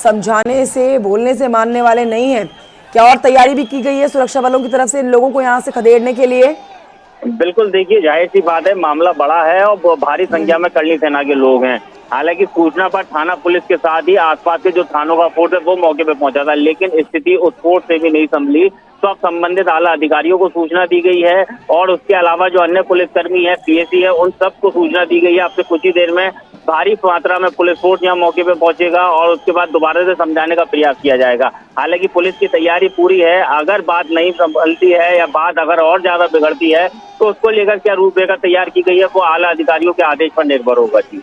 समझाने से, बोलने से मानने वाले नहीं हैं। क्या और तैयारी भी की गई है सुरक्षा बलों की तरफ से इन लोगों को यहाँ से खदेड़ने के लिए? बिल्कुल, देखिए जाहिर सी बात है, मामला बड़ा है और भारी संख्या में करनी सेना के लोग हैं। हालांकि सूचना पर थाना पुलिस के साथ ही आसपास के जो थानों का फोर्स है वो मौके पे पहुंचा था, लेकिन स्थिति उस फोर्स से भी नहीं संभली। तो अब संबंधित आला अधिकारियों को सूचना दी गई है और उसके अलावा जो अन्य पुलिसकर्मी है, पीएसी है, उन सबको सूचना दी गई है। अब से कुछ ही देर में भारी मात्रा में पुलिस फोर्स यहाँ मौके पे पहुंचेगा और उसके बाद दोबारा से समझाने का प्रयास किया जाएगा। हालांकि पुलिस की तैयारी पूरी है, अगर बात नहीं संभलती है या बात अगर और ज्यादा बिगड़ती है तो उसको लेकर क्या रूपरेखा तैयार की गई है वो आला अधिकारियों के आदेश पर निर्भर होगा। जी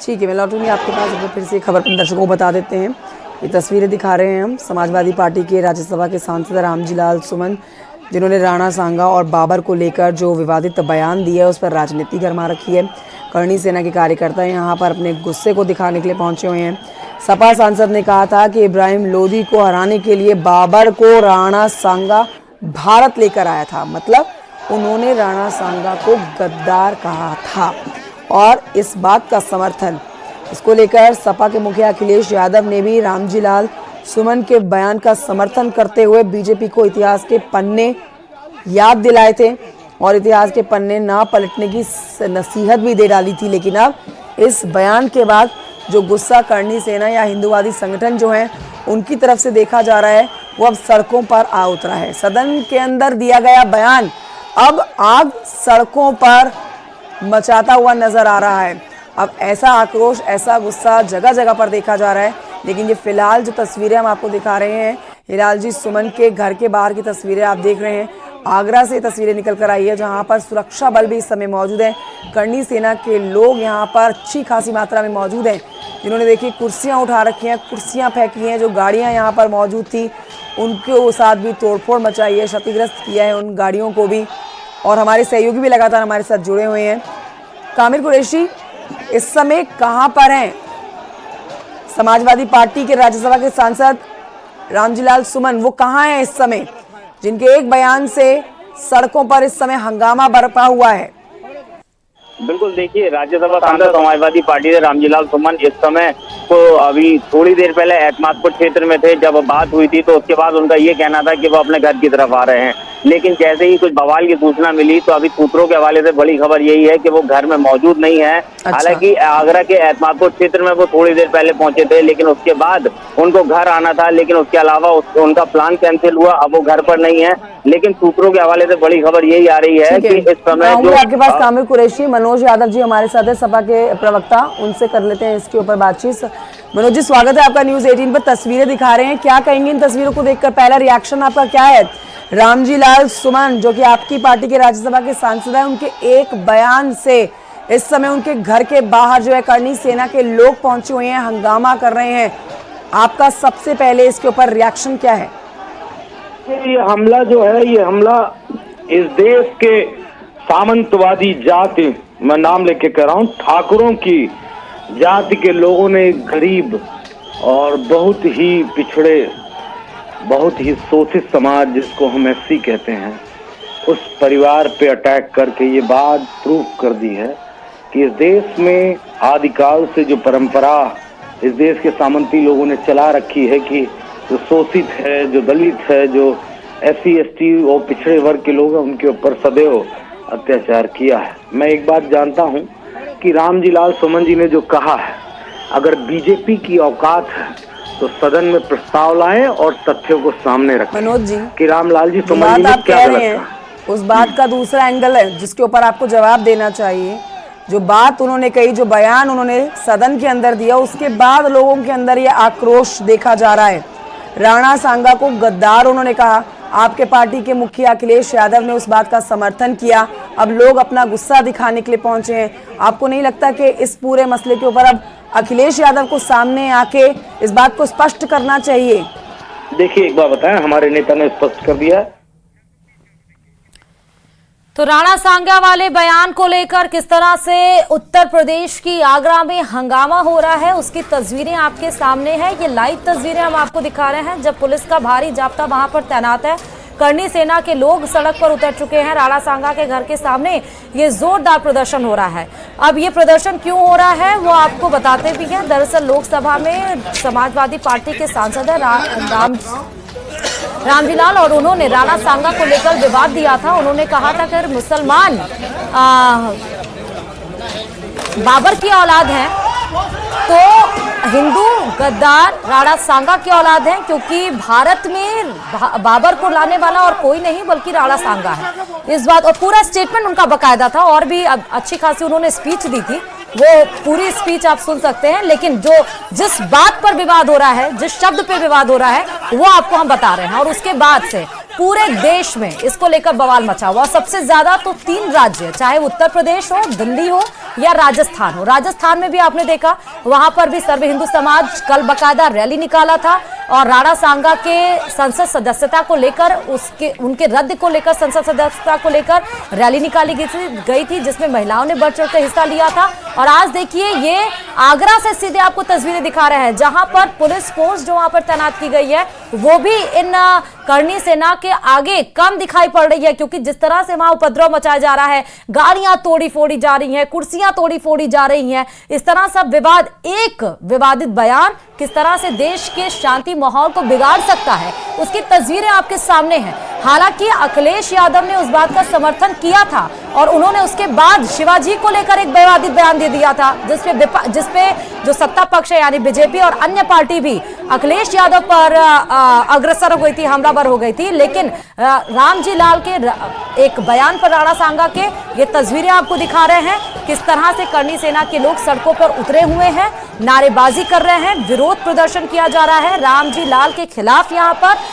ठीक है, मैं लौटूंगी आपके पास। फिर से खबर दर्शकों को बता देते हैं। ये तस्वीरें दिखा रहे हैं हम समाजवादी पार्टी के राज्यसभा के सांसद रामजी लाल सुमन, जिन्होंने राणा सांगा और बाबर को लेकर जो विवादित बयान दिया है उस पर राजनीति गरमा रखी है। करणी सेना के कार्यकर्ता यहाँ पर अपने गुस्से को दिखाने के लिए पहुंचे हुए हैं। सपा सांसद ने कहा था कि इब्राहिम लोदी को हराने के लिए बाबर को राणा सांगा भारत लेकर आया था, मतलब उन्होंने राणा सांगा को गद्दार कहा था। और इस बात का समर्थन, इसको लेकर सपा के मुखिया अखिलेश यादव ने भी रामजी लाल सुमन के बयान का समर्थन करते हुए बीजेपी को इतिहास के पन्ने याद दिलाए थे और इतिहास के पन्ने ना पलटने की नसीहत भी दे डाली थी। लेकिन अब इस बयान के बाद जो गुस्सा करणी सेना या हिंदूवादी संगठन जो हैं उनकी तरफ से देखा जा रहा है, वो अब सड़कों पर आ उतरा है। सदन के अंदर दिया गया बयान अब आग सड़कों पर मचाता हुआ नजर आ रहा है। अब ऐसा आक्रोश, ऐसा गुस्सा जगह जगह पर देखा जा रहा है। लेकिन ये फिलहाल जो तस्वीरें हम आपको दिखा रहे हैं, हिलाल जी सुमन के घर के बाहर की तस्वीरें आप देख रहे हैं। आगरा से तस्वीरें निकल कर आई है, जहां पर सुरक्षा बल भी इस समय मौजूद है। करणी सेना के लोग यहां पर अच्छी खासी मात्रा में मौजूद हैं, जिन्होंने देखिए कुर्सियां उठा रखी हैं, कुर्सियां फेंकी हैं। जो गाड़ियां यहां पर मौजूद थी उनके साथ भी तोड़फोड़ मचाई है, क्षतिग्रस्त किया है उन गाड़ियों को भी। और हमारे सहयोगी भी लगातार हमारे साथ जुड़े हुए हैं। कामिल कुरैशी इस समय कहां पर हैं? समाजवादी पार्टी के राज्यसभा के सांसद रामजी लाल सुमन, वो कहां हैं इस समय, जिनके एक बयान से सड़कों पर इस समय हंगामा बरपा हुआ है? बिल्कुल, देखिए राज्यसभा सांसद समाजवादी पार्टी से रामजी लाल सुमन इस समय तो अभी थोड़ी देर पहले एतमादपुर क्षेत्र में थे। जब बात हुई थी तो उसके बाद उनका ये कहना था कि वो अपने घर की तरफ आ रहे हैं, लेकिन जैसे ही कुछ बवाल की सूचना मिली तो अभी सूत्रों के हवाले से बड़ी खबर यही है कि वो घर में मौजूद नहीं है। हालांकि आगरा के एतमादपुर क्षेत्र में वो थोड़ी देर पहले पहुंचे थे, लेकिन उसके बाद उनको घर आना था, लेकिन उसके अलावा उनका प्लान कैंसिल हुआ। अब वो घर पर नहीं है, लेकिन सूत्रों के हवाले से बड़ी खबर यही आ रही है कि इस समय जो आपके पास कामिल कुरैशी, मनोज यादव जी हमारे साथ है, सपा के प्रवक्ता, उनसे कर लेते हैं इसके ऊपर बातचीत। मनोज जी, स्वागत है आपका न्यूज़ 18 पर। तस्वीरें दिखा रहे हैं, क्या कहेंगे इन तस्वीरों को देखकर? पहला रिएक्शन आपका क्या है? रामजी लाल सुमन जो कि आपकी पार्टी के राज्यसभा के सांसद हैं, उनके एक बयान से इस समय उनके घर के बाहर जो है करणी सेना के लोग पहुंचे हुए हैं, हंगामा कर रहे हैं। आपका सबसे पहले इसके ऊपर रिएक्शन क्या है? ये हमला जो है, ये हमला इस देश के सामंतवादी जाति, मैं नाम लेके कह रहा हूँ, ठाकुरों की जाति के लोगों ने गरीब और बहुत ही पिछड़े, बहुत ही शोषित समाज जिसको हम एससी कहते हैं, उस परिवार पे अटैक करके ये बात प्रूव कर दी है कि इस देश में आदिकाल से जो परंपरा इस देश के सामंती लोगों ने चला रखी है कि जो शोषित है, जो दलित है, जो एससी एसटी और पिछड़े वर्ग के लोग हैं, उनके ऊपर सदैव अत्याचार किया है। मैं एक बात जानता हूं कि रामजी लाल सुमन जी ने जो कहा है, अगर बीजेपी की औकात है तो सदन में प्रस्ताव लाएं और तथ्यों को सामने रखें। मनोज जी, कि रामलाल जी सुमन जी ने क्या गलत कहा, उस बात का दूसरा एंगल है जिसके ऊपर आपको जवाब देना चाहिए। जो बात उन्होंने कही, जो बयान उन्होंने सदन के अंदर दिया, उसके बाद लोगों के अंदर ये आक्रोश देखा जा रहा है। राणा सांगा को गद्दार उन्होंने कहा। आपके पार्टी के मुखिया अखिलेश यादव ने उस बात का समर्थन किया। अब लोग अपना गुस्सा दिखाने के लिए पहुंचे हैं। आपको नहीं लगता कि इस पूरे मसले के ऊपर अब अखिलेश यादव को सामने आके इस बात को स्पष्ट करना चाहिए? देखिए, एक बार बताएं, हमारे नेता ने स्पष्ट कर दिया। तो राणा सांगा वाले बयान को लेकर किस तरह से उत्तर प्रदेश की आगरा में हंगामा हो रहा है, उसकी तस्वीरें आपके सामने हैं। ये लाइव तस्वीरें हम आपको दिखा रहे हैं जब पुलिस का भारी जाब्ता वहां पर तैनात है। करनी सेना के लोग सड़क पर उतर चुके हैं। राणा सांगा के घर के सामने ये जोरदार प्रदर्शन हो रहा है। अब ये प्रदर्शन क्यों हो रहा है वो आपको बताते भी हैं। दरअसल लोकसभा में समाजवादी पार्टी के सांसद रामजीलाल और उन्होंने राणा सांगा को लेकर विवाद दिया था। उन्होंने कहा था कि अगर मुसलमान बाबर की औलाद हैं तो हिंदू गद्दार राणा सांगा की औलाद हैं, क्योंकि भारत में बाबर को लाने वाला और कोई नहीं बल्कि राणा सांगा है। इस बात और पूरा स्टेटमेंट उनका बकायदा था और भी अच्छी खासी उन्होंने स्पीच दी थी। वो पूरी स्पीच आप सुन सकते हैं, लेकिन जिस बात पर विवाद हो रहा है, जिस शब्द पे विवाद हो रहा है वो आपको हम बता रहे हैं। और उसके बाद से पूरे देश में इसको लेकर बवाल मचा हुआ। सबसे ज्यादा तो 3 राज्य, चाहे उत्तर प्रदेश हो, दिल्ली हो या राजस्थान हो। राजस्थान में भी आपने देखा, वहां पर भी सर्व हिंदू समाज कल बकायदा रैली निकाला था और राणा सांगा के संसद सदस्यता को लेकर उनके रद्द को लेकर संसद सदस्यता को लेकर रैली निकाली गई थी, जिसमें महिलाओं ने बढ़ चढ़कर हिस्सा लिया था। और आज देखिए ये आगरा से सीधे आपको तस्वीरें दिखा रहे हैं, जहां पर पुलिस फोर्स जो वहां पर तैनात की गई है वो भी इन करनी सेना के आगे कम दिखाई पड़ रही है, क्योंकि जिस तरह से वहां उपद्रव मचाया जा रहा है, गाड़ियां तोड़ी फोड़ी जा रही हैं, कुर्सियां तोड़ी फोड़ी जा रही हैं, इस तरह सब विवाद, एक विवादित बयान किस तरह से देश के शांति माहौल को बिगाड़ सकता है, उसकी तस्वीरें आपके सामने हैं। हालांकि अखिलेश यादव ने उस बात का समर्थन किया था और उन्होंने उसके बाद शिवाजी को लेकर एक विवादित बयान दे दिया था, जिसपे जो सत्ता पक्ष है यानी बीजेपी और अन्य पार्टी भी अखिलेश यादव पर अग्रसर हो गई थी, हमलावर हो गई थी। लेकिन रामजीलाल के एक बयान पर राणा सांगा के ये तस्वीरें आपको दिखा रहे हैं, किस तरह से करनी सेना के लोग सड़कों पर उतरे हुए हैं, नारेबाजी कर रहे हैं, विरोध प्रदर्शन किया जा रहा है रामजीलाल के खिलाफ। यहाँ पर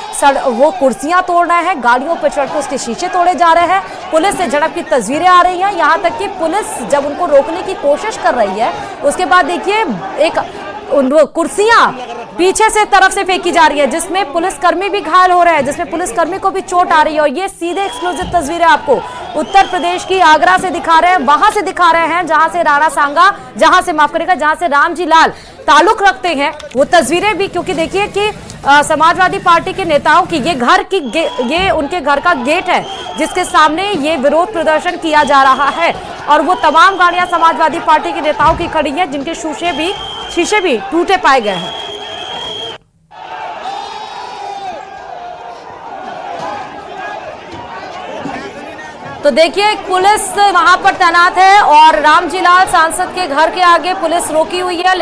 वो कुर्सियां तोड़ रहे हैं, गाड़ियों पर चढ़कर उसके शीशे तोड़े जा रहे हैं, पुलिस से झड़प की तस्वीरें आ रही हैं। यहाँ तक कि पुलिस जब उनको रोकने की कोशिश कर रही है, उसके बाद देखिए एक कुर्सियां पीछे से तरफ से फेंकी जा रही है, जिसमें पुलिसकर्मी भी घायल हो रहे हैं, जिसमें पुलिसकर्मी को भी चोट आ रही है। और ये सीधे एक्सक्लूसिव तस्वीरें आपको उत्तर प्रदेश की आगरा से दिखा रहे हैं, वहां से दिखा रहे हैं जहां से राणा सांगा, जहां से रामजीलाल ताल्लुक रखते हैं वो तस्वीरें भी। क्योंकि देखिए कि समाजवादी पार्टी के नेताओं की ये उनके घर का गेट है, जिसके सामने ये विरोध प्रदर्शन किया जा रहा है। और वो तमाम गाड़ियां समाजवादी पार्टी के नेताओं की खड़ी हैं, जिनके शीशे भी टूटे पाए गए हैं। तो देखिए पुलिस वहां पर तैनात है और रामजीलाल सांसद के घर के आगे पुलिस रोकी हुई है।